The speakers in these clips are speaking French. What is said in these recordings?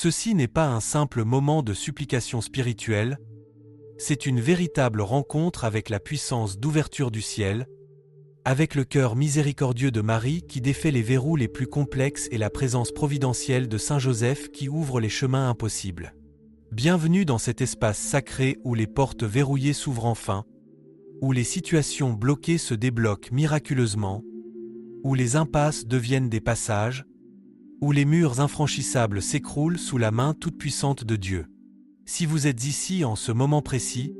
Ceci n'est pas un simple moment de supplication spirituelle, c'est une véritable rencontre avec la puissance d'ouverture du ciel, avec le cœur miséricordieux de Marie qui défait les verrous les plus complexes et la présence providentielle de Saint Joseph qui ouvre les chemins impossibles. Bienvenue dans cet espace sacré où les portes verrouillées s'ouvrent enfin, où les situations bloquées se débloquent miraculeusement, où les impasses deviennent des passages, où les murs infranchissables s'écroulent sous la main toute-puissante de Dieu. Si vous êtes ici en ce moment précis,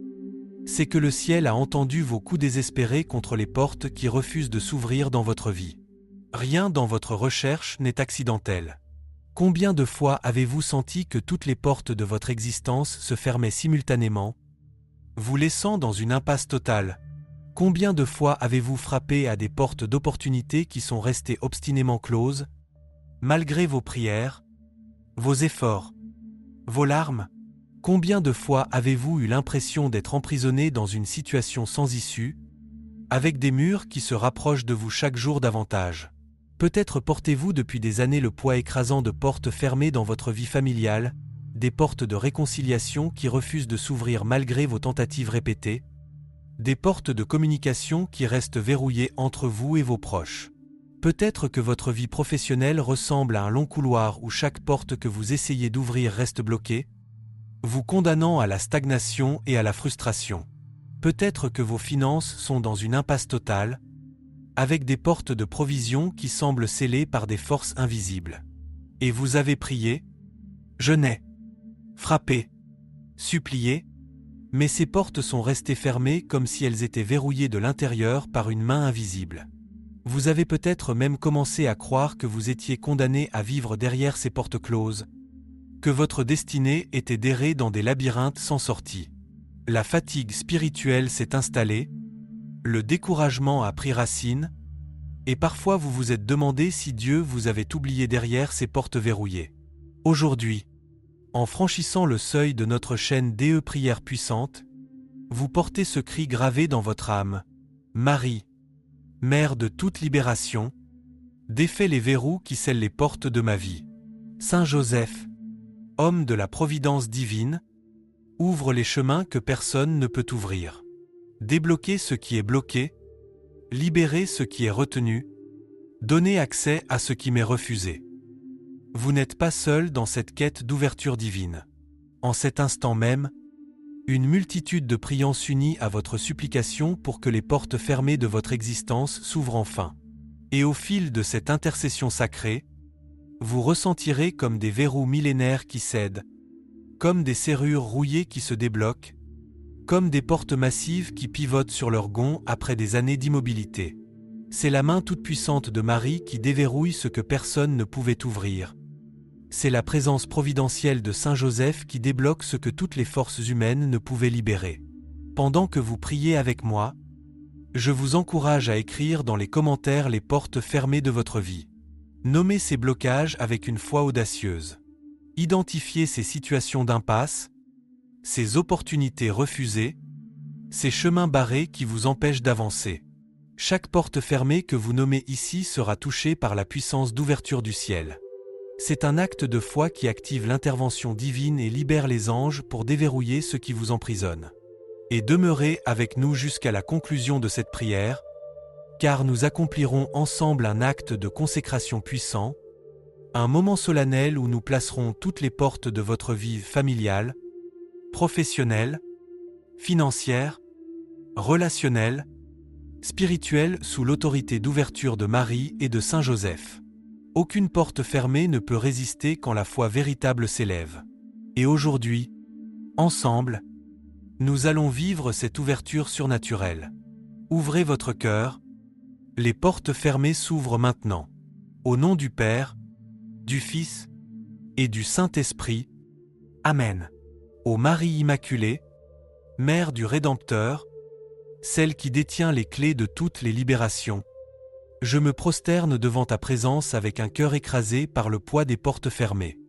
c'est que le ciel a entendu vos coups désespérés contre les portes qui refusent de s'ouvrir dans votre vie. Rien dans votre recherche n'est accidentel. Combien de fois avez-vous senti que toutes les portes de votre existence se fermaient simultanément, vous laissant dans une impasse totale? Combien de fois avez-vous frappé à des portes d'opportunités qui sont restées obstinément closes, malgré vos prières, vos efforts, vos larmes? Combien de fois avez-vous eu l'impression d'être emprisonné dans une situation sans issue, avec des murs qui se rapprochent de vous chaque jour davantage? Peut-être portez-vous depuis des années le poids écrasant de portes fermées dans votre vie familiale, des portes de réconciliation qui refusent de s'ouvrir malgré vos tentatives répétées, des portes de communication qui restent verrouillées entre vous et vos proches. Peut-être que votre vie professionnelle ressemble à un long couloir où chaque porte que vous essayez d'ouvrir reste bloquée, vous condamnant à la stagnation et à la frustration. Peut-être que vos finances sont dans une impasse totale, avec des portes de provision qui semblent scellées par des forces invisibles. Et vous avez prié, jeûné, frappé, supplié, mais ces portes sont restées fermées comme si elles étaient verrouillées de l'intérieur par une main invisible. Vous avez peut-être même commencé à croire que vous étiez condamné à vivre derrière ces portes closes, que votre destinée était d'errer dans des labyrinthes sans sortie. La fatigue spirituelle s'est installée, le découragement a pris racine, et parfois vous vous êtes demandé si Dieu vous avait oublié derrière ces portes verrouillées. Aujourd'hui, en franchissant le seuil de notre chaîne DE Prière Puissante, vous portez ce cri gravé dans votre âme. Marie, Mère de toute libération, défais les verrous qui scellent les portes de ma vie. Saint Joseph, homme de la providence divine, ouvre les chemins que personne ne peut ouvrir. Débloquez ce qui est bloqué, libérez ce qui est retenu, donnez accès à ce qui m'est refusé. Vous n'êtes pas seul dans cette quête d'ouverture divine. En cet instant même, une multitude de priants s'unit à votre supplication pour que les portes fermées de votre existence s'ouvrent enfin. Et au fil de cette intercession sacrée, vous ressentirez comme des verrous millénaires qui cèdent, comme des serrures rouillées qui se débloquent, comme des portes massives qui pivotent sur leurs gonds après des années d'immobilité. C'est la main toute-puissante de Marie qui déverrouille ce que personne ne pouvait ouvrir. C'est la présence providentielle de Saint Joseph qui débloque ce que toutes les forces humaines ne pouvaient libérer. Pendant que vous priez avec moi, je vous encourage à écrire dans les commentaires les portes fermées de votre vie. Nommez ces blocages avec une foi audacieuse. Identifiez ces situations d'impasse, ces opportunités refusées, ces chemins barrés qui vous empêchent d'avancer. Chaque porte fermée que vous nommez ici sera touchée par la puissance d'ouverture du ciel. C'est un acte de foi qui active l'intervention divine et libère les anges pour déverrouiller ce qui vous emprisonne. Et demeurez avec nous jusqu'à la conclusion de cette prière, car nous accomplirons ensemble un acte de consécration puissant, un moment solennel où nous placerons toutes les portes de votre vie familiale, professionnelle, financière, relationnelle, spirituelle sous l'autorité d'ouverture de Marie et de Saint Joseph. Aucune porte fermée ne peut résister quand la foi véritable s'élève. Et aujourd'hui, ensemble, nous allons vivre cette ouverture surnaturelle. Ouvrez votre cœur, les portes fermées s'ouvrent maintenant. Au nom du Père, du Fils et du Saint-Esprit. Amen. Ô Marie Immaculée, Mère du Rédempteur, celle qui détient les clés de toutes les libérations, je me prosterne devant ta présence avec un cœur écrasé par le poids des portes fermées.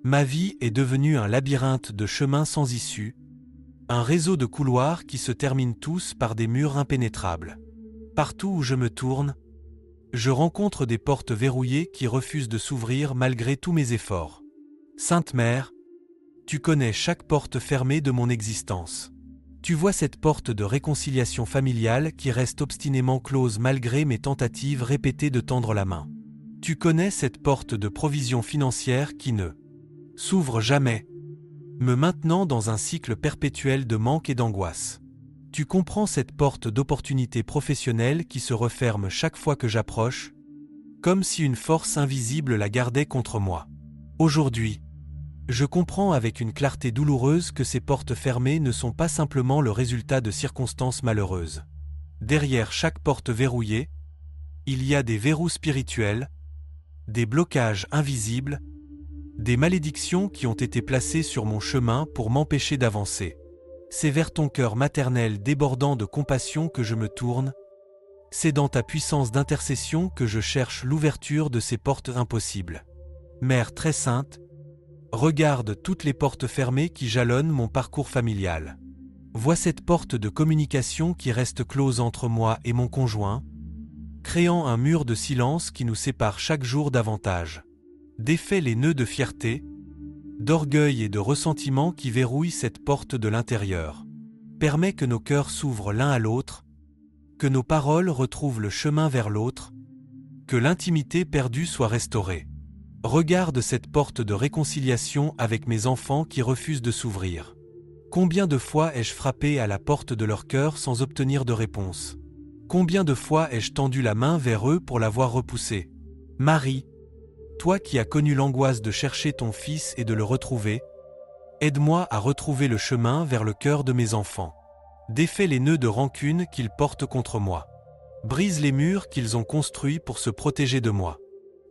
Ma vie est devenue un labyrinthe de chemins sans issue, un réseau de couloirs qui se terminent tous par des murs impénétrables. Partout où je me tourne, je rencontre des portes verrouillées qui refusent de s'ouvrir malgré tous mes efforts. Sainte Mère, tu connais chaque porte fermée de mon existence. Tu vois cette porte de réconciliation familiale qui reste obstinément close malgré mes tentatives répétées de tendre la main. Tu connais cette porte de provision financière qui ne s'ouvre jamais, me maintenant dans un cycle perpétuel de manque et d'angoisse. Tu comprends cette porte d'opportunité professionnelle qui se referme chaque fois que j'approche, comme si une force invisible la gardait contre moi. Aujourd'hui, je comprends avec une clarté douloureuse que ces portes fermées ne sont pas simplement le résultat de circonstances malheureuses. Derrière chaque porte verrouillée, il y a des verrous spirituels, des blocages invisibles, des malédictions qui ont été placées sur mon chemin pour m'empêcher d'avancer. C'est vers ton cœur maternel débordant de compassion que je me tourne, c'est dans ta puissance d'intercession que je cherche l'ouverture de ces portes impossibles. Mère très sainte, regarde toutes les portes fermées qui jalonnent mon parcours familial. Vois cette porte de communication qui reste close entre moi et mon conjoint, créant un mur de silence qui nous sépare chaque jour davantage. Défais les nœuds de fierté, d'orgueil et de ressentiment qui verrouillent cette porte de l'intérieur. Permets que nos cœurs s'ouvrent l'un à l'autre, que nos paroles retrouvent le chemin vers l'autre, que l'intimité perdue soit restaurée. Regarde cette porte de réconciliation avec mes enfants qui refusent de s'ouvrir. Combien de fois ai-je frappé à la porte de leur cœur sans obtenir de réponse? Combien de fois ai-je tendu la main vers eux pour la voir repoussée? Marie, toi qui as connu l'angoisse de chercher ton fils et de le retrouver, aide-moi à retrouver le chemin vers le cœur de mes enfants. Défais les nœuds de rancune qu'ils portent contre moi. Brise les murs qu'ils ont construits pour se protéger de moi.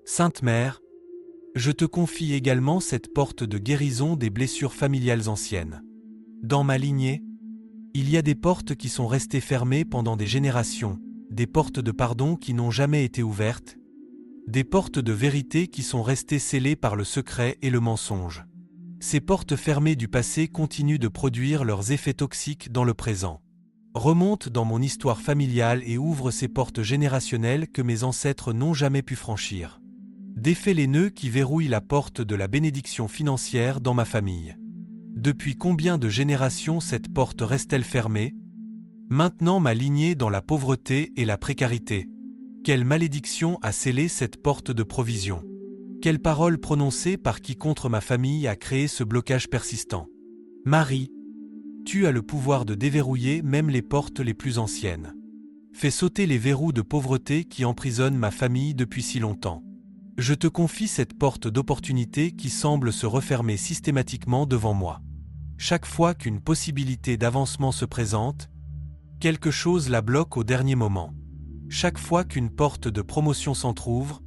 Sainte Mère, je te confie également cette porte de guérison des blessures familiales anciennes. Dans ma lignée, il y a des portes qui sont restées fermées pendant des générations, des portes de pardon qui n'ont jamais été ouvertes, des portes de vérité qui sont restées scellées par le secret et le mensonge. Ces portes fermées du passé continuent de produire leurs effets toxiques dans le présent. Remonte dans mon histoire familiale et ouvre ces portes générationnelles que mes ancêtres n'ont jamais pu franchir. Défais les nœuds qui verrouillent la porte de la bénédiction financière dans ma famille. Depuis combien de générations cette porte reste-t-elle fermée? Maintenant ma lignée dans la pauvreté et la précarité. Quelle malédiction a scellé cette porte de provision? Quelle parole prononcée par qui contre ma famille a créé ce blocage persistant? Marie, tu as le pouvoir de déverrouiller même les portes les plus anciennes. Fais sauter les verrous de pauvreté qui emprisonnent ma famille depuis si longtemps. Je te confie cette porte d'opportunité qui semble se refermer systématiquement devant moi. Chaque fois qu'une possibilité d'avancement se présente, quelque chose la bloque au dernier moment. Chaque fois qu'une porte de promotion s'entrouvre,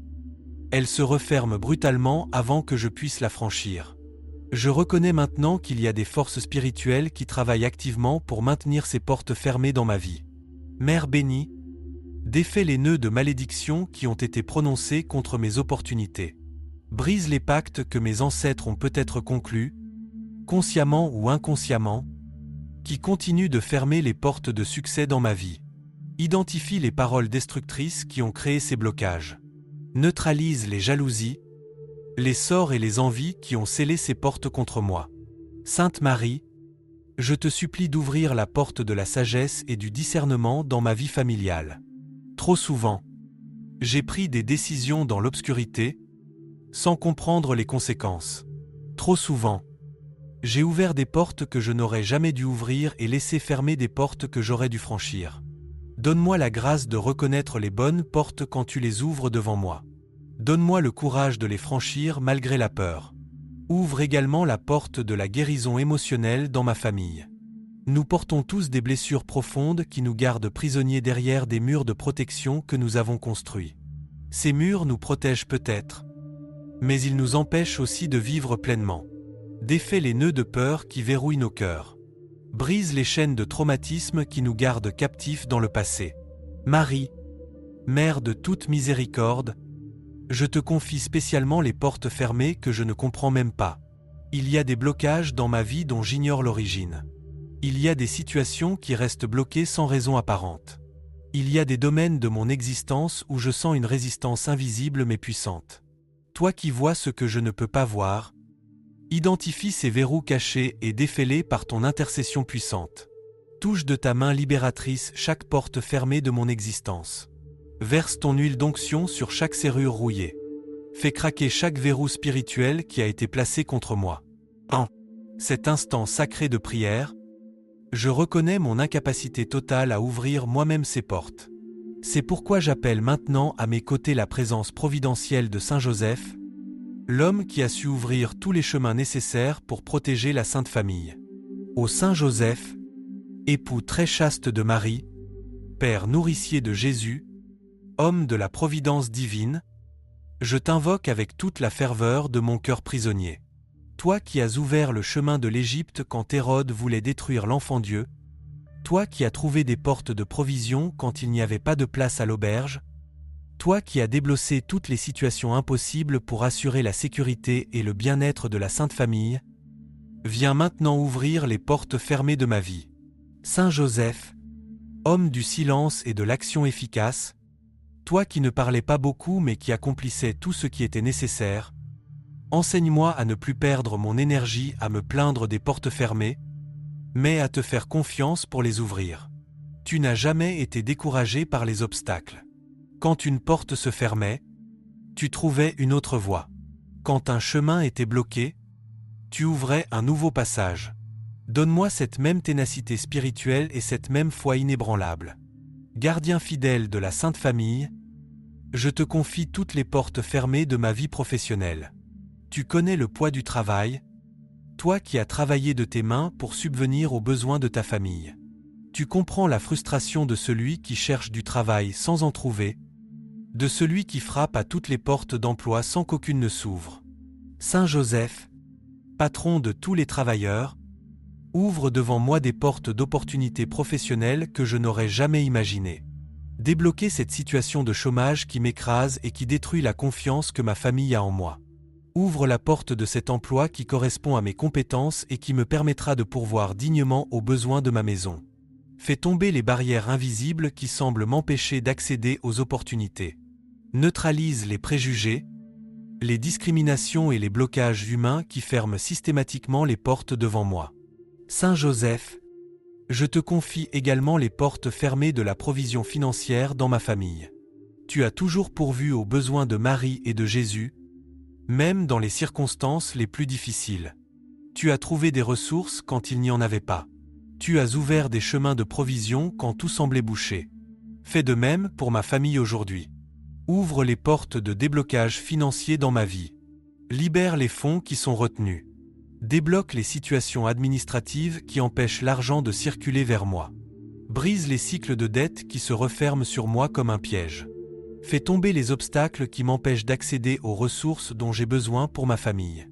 elle se referme brutalement avant que je puisse la franchir. Je reconnais maintenant qu'il y a des forces spirituelles qui travaillent activement pour maintenir ces portes fermées dans ma vie. Mère bénie, défais les nœuds de malédiction qui ont été prononcés contre mes opportunités. Brise les pactes que mes ancêtres ont peut-être conclus, consciemment ou inconsciemment, qui continuent de fermer les portes de succès dans ma vie. Identifie les paroles destructrices qui ont créé ces blocages. Neutralise les jalousies, les sorts et les envies qui ont scellé ces portes contre moi. Sainte Marie, je te supplie d'ouvrir la porte de la sagesse et du discernement dans ma vie familiale. Trop souvent, j'ai pris des décisions dans l'obscurité, sans comprendre les conséquences. Trop souvent, j'ai ouvert des portes que je n'aurais jamais dû ouvrir et laissé fermer des portes que j'aurais dû franchir. Donne-moi la grâce de reconnaître les bonnes portes quand tu les ouvres devant moi. Donne-moi le courage de les franchir malgré la peur. Ouvre également la porte de la guérison émotionnelle dans ma famille. Nous portons tous des blessures profondes qui nous gardent prisonniers derrière des murs de protection que nous avons construits. Ces murs nous protègent peut-être, mais ils nous empêchent aussi de vivre pleinement. Défais les nœuds de peur qui verrouillent nos cœurs. Brise les chaînes de traumatisme qui nous gardent captifs dans le passé. Marie, Mère de toute miséricorde, je te confie spécialement les portes fermées que je ne comprends même pas. Il y a des blocages dans ma vie dont j'ignore l'origine. Il y a des situations qui restent bloquées sans raison apparente. Il y a des domaines de mon existence où je sens une résistance invisible mais puissante. Toi qui vois ce que je ne peux pas voir, Identifie ces verrous cachés et défais-les par ton intercession puissante. Touche de ta main libératrice chaque porte fermée de mon existence. Verse ton huile d'onction sur chaque serrure rouillée. Fais craquer chaque verrou spirituel qui a été placé contre moi. En cet instant sacré de prière, je reconnais mon incapacité totale à ouvrir moi-même ces portes. C'est pourquoi j'appelle maintenant à mes côtés la présence providentielle de Saint Joseph, l'homme qui a su ouvrir tous les chemins nécessaires pour protéger la Sainte Famille. Ô Saint Joseph, époux très chaste de Marie, Père nourricier de Jésus, homme de la providence divine, je t'invoque avec toute la ferveur de mon cœur prisonnier. Toi qui as ouvert le chemin de l'Égypte quand Hérode voulait détruire l'enfant Dieu, toi qui as trouvé des portes de provision quand il n'y avait pas de place à l'auberge, toi qui as déblossé toutes les situations impossibles pour assurer la sécurité et le bien-être de la Sainte Famille, viens maintenant ouvrir les portes fermées de ma vie. Saint Joseph, homme du silence et de l'action efficace, toi qui ne parlais pas beaucoup mais qui accomplissais tout ce qui était nécessaire, enseigne-moi à ne plus perdre mon énergie à me plaindre des portes fermées, mais à te faire confiance pour les ouvrir. Tu n'as jamais été découragé par les obstacles. Quand une porte se fermait, tu trouvais une autre voie. Quand un chemin était bloqué, tu ouvrais un nouveau passage. Donne-moi cette même ténacité spirituelle et cette même foi inébranlable. Gardien fidèle de la Sainte Famille, je te confie toutes les portes fermées de ma vie professionnelle. Tu connais le poids du travail, toi qui as travaillé de tes mains pour subvenir aux besoins de ta famille. Tu comprends la frustration de celui qui cherche du travail sans en trouver, de celui qui frappe à toutes les portes d'emploi sans qu'aucune ne s'ouvre. Saint Joseph, patron de tous les travailleurs, ouvre devant moi des portes d'opportunités professionnelles que je n'aurais jamais imaginées. Débloquer cette situation de chômage qui m'écrase et qui détruit la confiance que ma famille a en moi. Ouvre la porte de cet emploi qui correspond à mes compétences et qui me permettra de pourvoir dignement aux besoins de ma maison. Fais tomber les barrières invisibles qui semblent m'empêcher d'accéder aux opportunités. Neutralise les préjugés, les discriminations et les blocages humains qui ferment systématiquement les portes devant moi. Saint Joseph, je te confie également les portes fermées de la provision financière dans ma famille. Tu as toujours pourvu aux besoins de Marie et de Jésus, même dans les circonstances les plus difficiles. Tu as trouvé des ressources quand il n'y en avait pas. Tu as ouvert des chemins de provision quand tout semblait bouché. Fais de même pour ma famille aujourd'hui. Ouvre les portes de déblocage financier dans ma vie. Libère les fonds qui sont retenus. Débloque les situations administratives qui empêchent l'argent de circuler vers moi. Brise les cycles de dette qui se referment sur moi comme un piège. Fais tomber les obstacles qui m'empêchent d'accéder aux ressources dont j'ai besoin pour ma famille.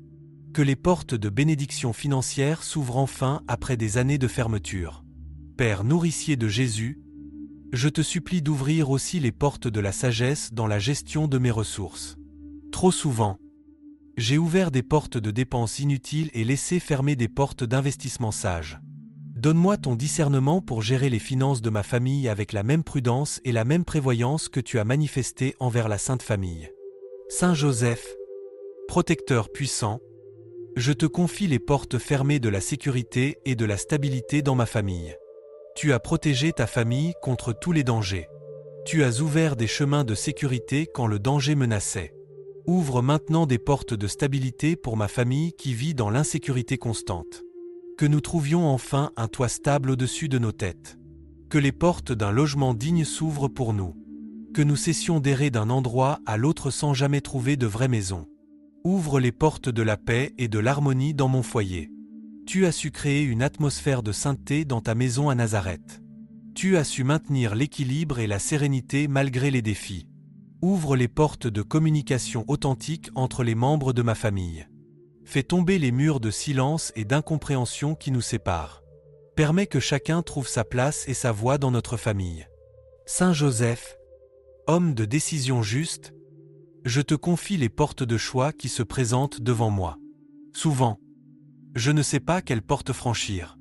Que les portes de bénédiction financière s'ouvrent enfin après des années de fermeture. Père nourricier de Jésus, je te supplie d'ouvrir aussi les portes de la sagesse dans la gestion de mes ressources. Trop souvent, j'ai ouvert des portes de dépenses inutiles et laissé fermer des portes d'investissement sage. Donne-moi ton discernement pour gérer les finances de ma famille avec la même prudence et la même prévoyance que tu as manifesté envers la Sainte Famille. Saint Joseph, protecteur puissant, je te confie les portes fermées de la sécurité et de la stabilité dans ma famille. Tu as protégé ta famille contre tous les dangers. Tu as ouvert des chemins de sécurité quand le danger menaçait. Ouvre maintenant des portes de stabilité pour ma famille qui vit dans l'insécurité constante. Que nous trouvions enfin un toit stable au-dessus de nos têtes. Que les portes d'un logement digne s'ouvrent pour nous. Que nous cessions d'errer d'un endroit à l'autre sans jamais trouver de vraie maison. Ouvre les portes de la paix et de l'harmonie dans mon foyer. Tu as su créer une atmosphère de sainteté dans ta maison à Nazareth. Tu as su maintenir l'équilibre et la sérénité malgré les défis. Ouvre les portes de communication authentique entre les membres de ma famille. Fais tomber les murs de silence et d'incompréhension qui nous séparent. Permets que chacun trouve sa place et sa voie dans notre famille. Saint Joseph, homme de décision juste, je te confie les portes de choix qui se présentent devant moi. Souvent, je ne sais pas quelle porte franchir.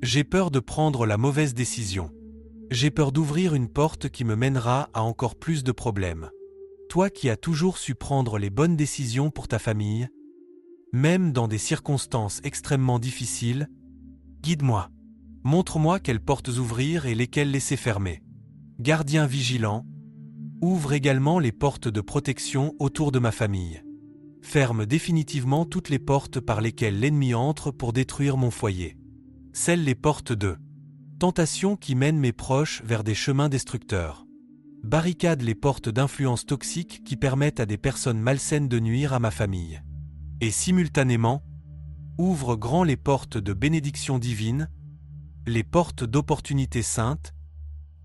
J'ai peur de prendre la mauvaise décision. J'ai peur d'ouvrir une porte qui me mènera à encore plus de problèmes. Toi qui as toujours su prendre les bonnes décisions pour ta famille, Même dans des circonstances extrêmement difficiles, guide-moi. Montre-moi quelles portes ouvrir et lesquelles laisser fermer. Gardien vigilant, ouvre également les portes de protection autour de ma famille. Ferme définitivement toutes les portes par lesquelles l'ennemi entre pour détruire mon foyer. Scelle les portes de tentation qui mènent mes proches vers des chemins destructeurs. Barricade les portes d'influence toxiques qui permettent à des personnes malsaines de nuire à ma famille. Et simultanément, ouvre grand les portes de bénédiction divine, les portes d'opportunités saintes,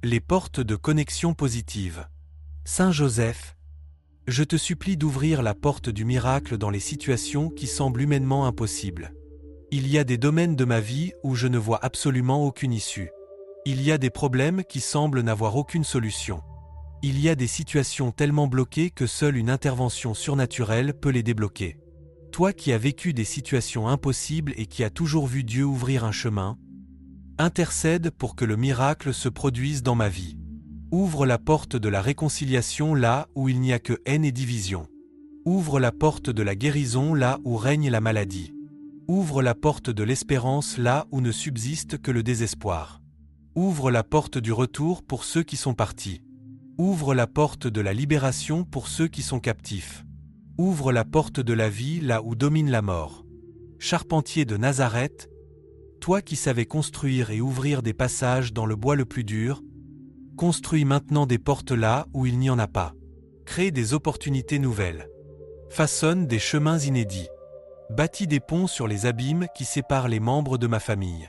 les portes de connexion positive. Saint Joseph, je te supplie d'ouvrir la porte du miracle dans les situations qui semblent humainement impossibles. Il y a des domaines de ma vie où je ne vois absolument aucune issue. Il y a des problèmes qui semblent n'avoir aucune solution. Il y a des situations tellement bloquées que seule une intervention surnaturelle peut les débloquer. Toi qui as vécu des situations impossibles et qui as toujours vu Dieu ouvrir un chemin, intercède pour que le miracle se produise dans ma vie. Ouvre la porte de la réconciliation là où il n'y a que haine et division. Ouvre la porte de la guérison là où règne la maladie. Ouvre la porte de l'espérance là où ne subsiste que le désespoir. Ouvre la porte du retour pour ceux qui sont partis. Ouvre la porte de la libération pour ceux qui sont captifs. Ouvre la porte de la vie là où domine la mort. Charpentier de Nazareth, toi qui savais construire et ouvrir des passages dans le bois le plus dur, construis maintenant des portes là où il n'y en a pas. Crée des opportunités nouvelles. Façonne des chemins inédits. Bâtis des ponts sur les abîmes qui séparent les membres de ma famille.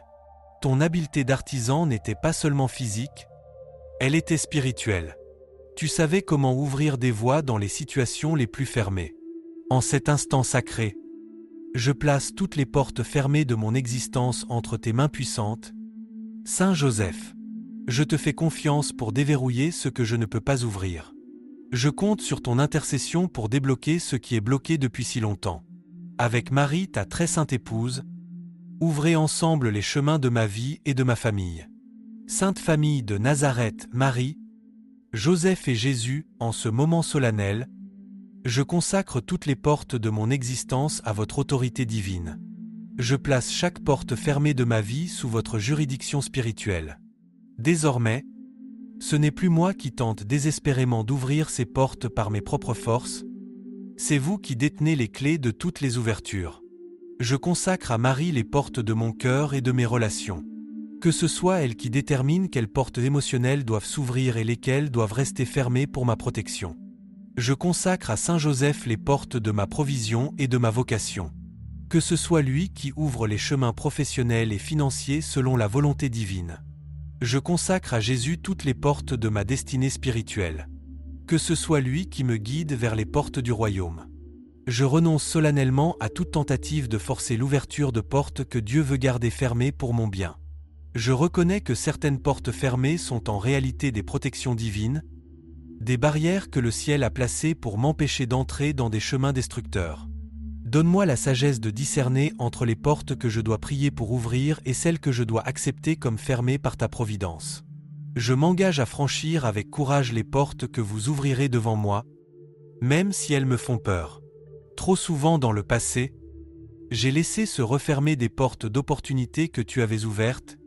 Ton habileté d'artisan n'était pas seulement physique, elle était spirituelle. Tu savais comment ouvrir des voies dans les situations les plus fermées. En cet instant sacré, je place toutes les portes fermées de mon existence entre tes mains puissantes. Saint Joseph, je te fais confiance pour déverrouiller ce que je ne peux pas ouvrir. Je compte sur ton intercession pour débloquer ce qui est bloqué depuis si longtemps. Avec Marie, ta très sainte épouse, ouvrez ensemble les chemins de ma vie et de ma famille. Sainte Famille de Nazareth, Marie, Joseph et Jésus, en ce moment solennel, je consacre toutes les portes de mon existence à votre autorité divine. Je place chaque porte fermée de ma vie sous votre juridiction spirituelle. Désormais, ce n'est plus moi qui tente désespérément d'ouvrir ces portes par mes propres forces, c'est vous qui détenez les clés de toutes les ouvertures. Je consacre à Marie les portes de mon cœur et de mes relations. Que ce soit elle qui détermine quelles portes émotionnelles doivent s'ouvrir et lesquelles doivent rester fermées pour ma protection. Je consacre à Saint Joseph les portes de ma provision et de ma vocation. Que ce soit lui qui ouvre les chemins professionnels et financiers selon la volonté divine. Je consacre à Jésus toutes les portes de ma destinée spirituelle. Que ce soit lui qui me guide vers les portes du royaume. Je renonce solennellement à toute tentative de forcer l'ouverture de portes que Dieu veut garder fermées pour mon bien. Je reconnais que certaines portes fermées sont en réalité des protections divines, des barrières que le ciel a placées pour m'empêcher d'entrer dans des chemins destructeurs. Donne-moi la sagesse de discerner entre les portes que je dois prier pour ouvrir et celles que je dois accepter comme fermées par ta providence. Je m'engage à franchir avec courage les portes que vous ouvrirez devant moi, même si elles me font peur. Trop souvent dans le passé, j'ai laissé se refermer des portes d'opportunités que tu avais ouvertes,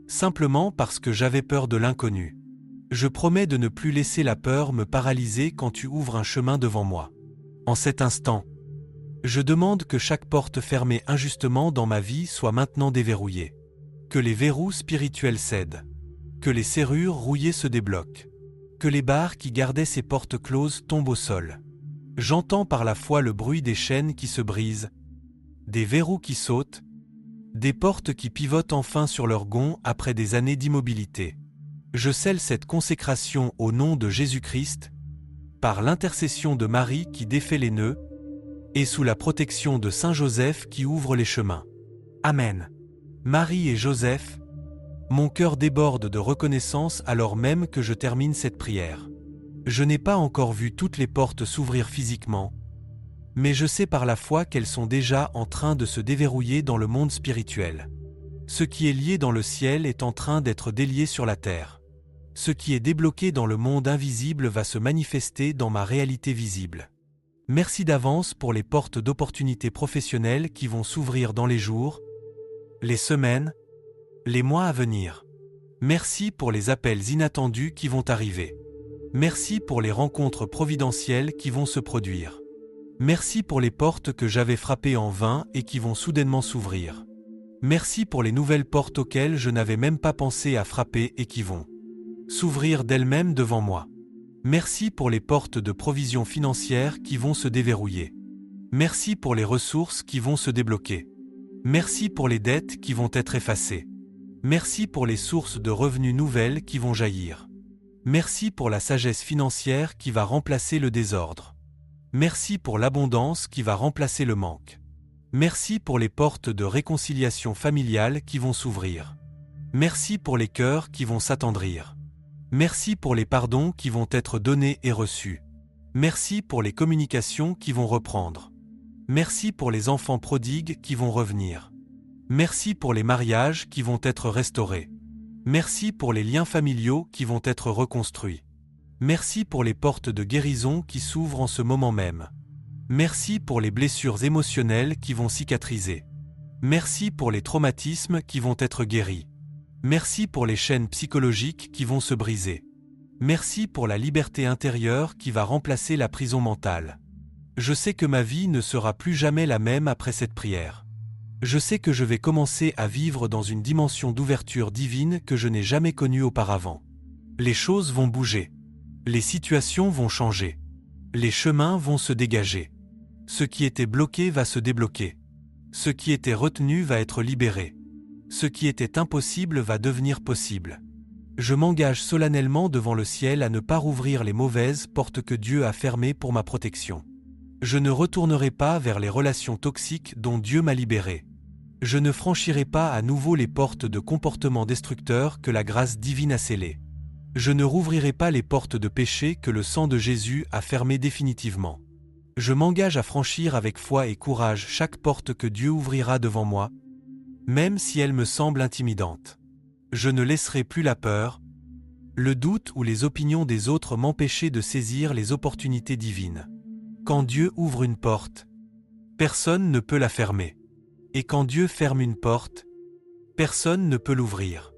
simplement parce que j'avais peur de l'inconnu. Je promets de ne plus laisser la peur me paralyser quand tu ouvres un chemin devant moi. En cet instant, je demande que chaque porte fermée injustement dans ma vie soit maintenant déverrouillée. Que les verrous spirituels cèdent. Que les serrures rouillées se débloquent. Que les barres qui gardaient ces portes closes tombent au sol. J'entends par la foi le bruit des chaînes qui se brisent, des verrous qui sautent, des portes qui pivotent enfin sur leurs gonds après des années d'immobilité. Je scelle cette consécration au nom de Jésus-Christ, par l'intercession de Marie qui défait les nœuds, et sous la protection de Saint Joseph qui ouvre les chemins. Amen. Marie et Joseph, mon cœur déborde de reconnaissance alors même que je termine cette prière. Je n'ai pas encore vu toutes les portes s'ouvrir physiquement, mais je sais par la foi qu'elles sont déjà en train de se déverrouiller dans le monde spirituel. Ce qui est lié dans le ciel est en train d'être délié sur la terre. Ce qui est débloqué dans le monde invisible va se manifester dans ma réalité visible. Merci d'avance pour les portes d'opportunités professionnelles qui vont s'ouvrir dans les jours, les semaines, les mois à venir. Merci pour les appels inattendus qui vont arriver. Merci pour les rencontres providentielles qui vont se produire. Merci pour les portes que j'avais frappées en vain et qui vont soudainement s'ouvrir. Merci pour les nouvelles portes auxquelles je n'avais même pas pensé à frapper et qui vont s'ouvrir d'elles-mêmes devant moi. Merci pour les portes de provision financière qui vont se déverrouiller. Merci pour les ressources qui vont se débloquer. Merci pour les dettes qui vont être effacées. Merci pour les sources de revenus nouvelles qui vont jaillir. Merci pour la sagesse financière qui va remplacer le désordre. Merci pour l'abondance qui va remplacer le manque. Merci pour les portes de réconciliation familiale qui vont s'ouvrir. Merci pour les cœurs qui vont s'attendrir. Merci pour les pardons qui vont être donnés et reçus. Merci pour les communications qui vont reprendre. Merci pour les enfants prodigues qui vont revenir. Merci pour les mariages qui vont être restaurés. Merci pour les liens familiaux qui vont être reconstruits. Merci pour les portes de guérison qui s'ouvrent en ce moment même. Merci pour les blessures émotionnelles qui vont cicatriser. Merci pour les traumatismes qui vont être guéris. Merci pour les chaînes psychologiques qui vont se briser. Merci pour la liberté intérieure qui va remplacer la prison mentale. Je sais que ma vie ne sera plus jamais la même après cette prière. Je sais que je vais commencer à vivre dans une dimension d'ouverture divine que je n'ai jamais connue auparavant. Les choses vont bouger. Les situations vont changer. Les chemins vont se dégager. Ce qui était bloqué va se débloquer. Ce qui était retenu va être libéré. Ce qui était impossible va devenir possible. Je m'engage solennellement devant le ciel à ne pas rouvrir les mauvaises portes que Dieu a fermées pour ma protection. Je ne retournerai pas vers les relations toxiques dont Dieu m'a libéré. Je ne franchirai pas à nouveau les portes de comportements destructeurs que la grâce divine a scellées. Je ne rouvrirai pas les portes de péché que le sang de Jésus a fermées définitivement. Je m'engage à franchir avec foi et courage chaque porte que Dieu ouvrira devant moi, même si elle me semble intimidante. Je ne laisserai plus la peur, le doute ou les opinions des autres m'empêcher de saisir les opportunités divines. Quand Dieu ouvre une porte, personne ne peut la fermer. Et quand Dieu ferme une porte, personne ne peut l'ouvrir.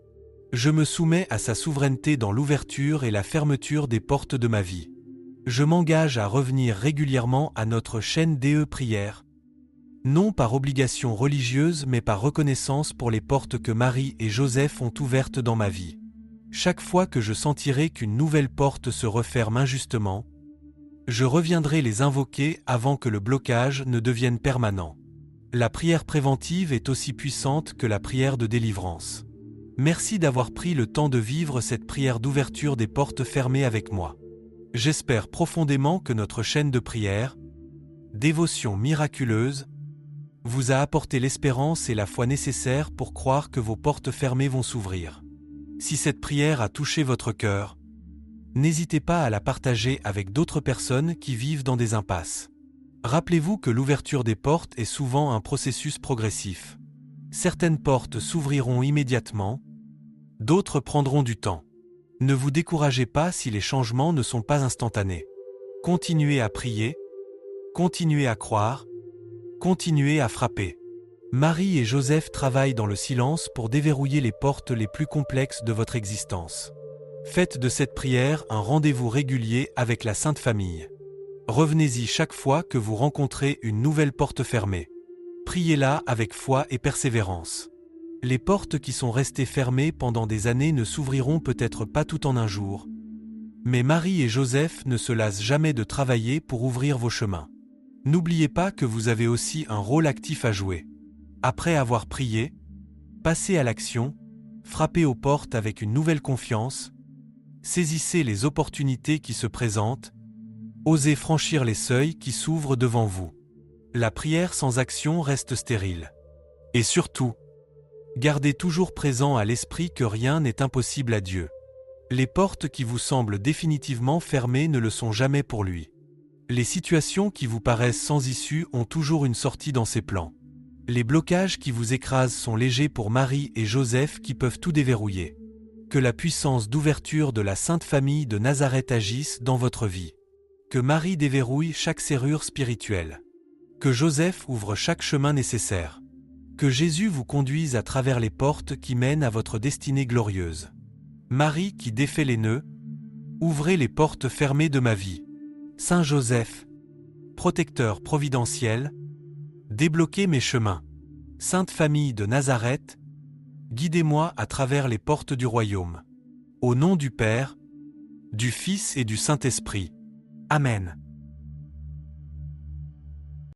Je me soumets à sa souveraineté dans l'ouverture et la fermeture des portes de ma vie. Je m'engage à revenir régulièrement à notre chaîne DE Prière, non par obligation religieuse mais par reconnaissance pour les portes que Marie et Joseph ont ouvertes dans ma vie. Chaque fois que je sentirai qu'une nouvelle porte se referme injustement, je reviendrai les invoquer avant que le blocage ne devienne permanent. La prière préventive est aussi puissante que la prière de délivrance. Merci d'avoir pris le temps de vivre cette prière d'ouverture des portes fermées avec moi. J'espère profondément que notre chaîne de prière, Dévotion miraculeuse, vous a apporté l'espérance et la foi nécessaires pour croire que vos portes fermées vont s'ouvrir. Si cette prière a touché votre cœur, n'hésitez pas à la partager avec d'autres personnes qui vivent dans des impasses. Rappelez-vous que l'ouverture des portes est souvent un processus progressif. Certaines portes s'ouvriront immédiatement, d'autres prendront du temps. Ne vous découragez pas si les changements ne sont pas instantanés. Continuez à prier, continuez à croire, continuez à frapper. Marie et Joseph travaillent dans le silence pour déverrouiller les portes les plus complexes de votre existence. Faites de cette prière un rendez-vous régulier avec la Sainte Famille. Revenez-y chaque fois que vous rencontrez une nouvelle porte fermée. Priez-la avec foi et persévérance. Les portes qui sont restées fermées pendant des années ne s'ouvriront peut-être pas tout en un jour, mais Marie et Joseph ne se lassent jamais de travailler pour ouvrir vos chemins. N'oubliez pas que vous avez aussi un rôle actif à jouer. Après avoir prié, passez à l'action, frappez aux portes avec une nouvelle confiance, saisissez les opportunités qui se présentent, osez franchir les seuils qui s'ouvrent devant vous. La prière sans action reste stérile. Et surtout, gardez toujours présent à l'esprit que rien n'est impossible à Dieu. Les portes qui vous semblent définitivement fermées ne le sont jamais pour lui. Les situations qui vous paraissent sans issue ont toujours une sortie dans ses plans. Les blocages qui vous écrasent sont légers pour Marie et Joseph qui peuvent tout déverrouiller. Que la puissance d'ouverture de la Sainte Famille de Nazareth agisse dans votre vie. Que Marie déverrouille chaque serrure spirituelle. Que Joseph ouvre chaque chemin nécessaire. Que Jésus vous conduise à travers les portes qui mènent à votre destinée glorieuse. Marie qui défait les nœuds, ouvrez les portes fermées de ma vie. Saint Joseph, protecteur providentiel, débloquez mes chemins. Sainte Famille de Nazareth, guidez-moi à travers les portes du royaume. Au nom du Père, du Fils et du Saint-Esprit. Amen.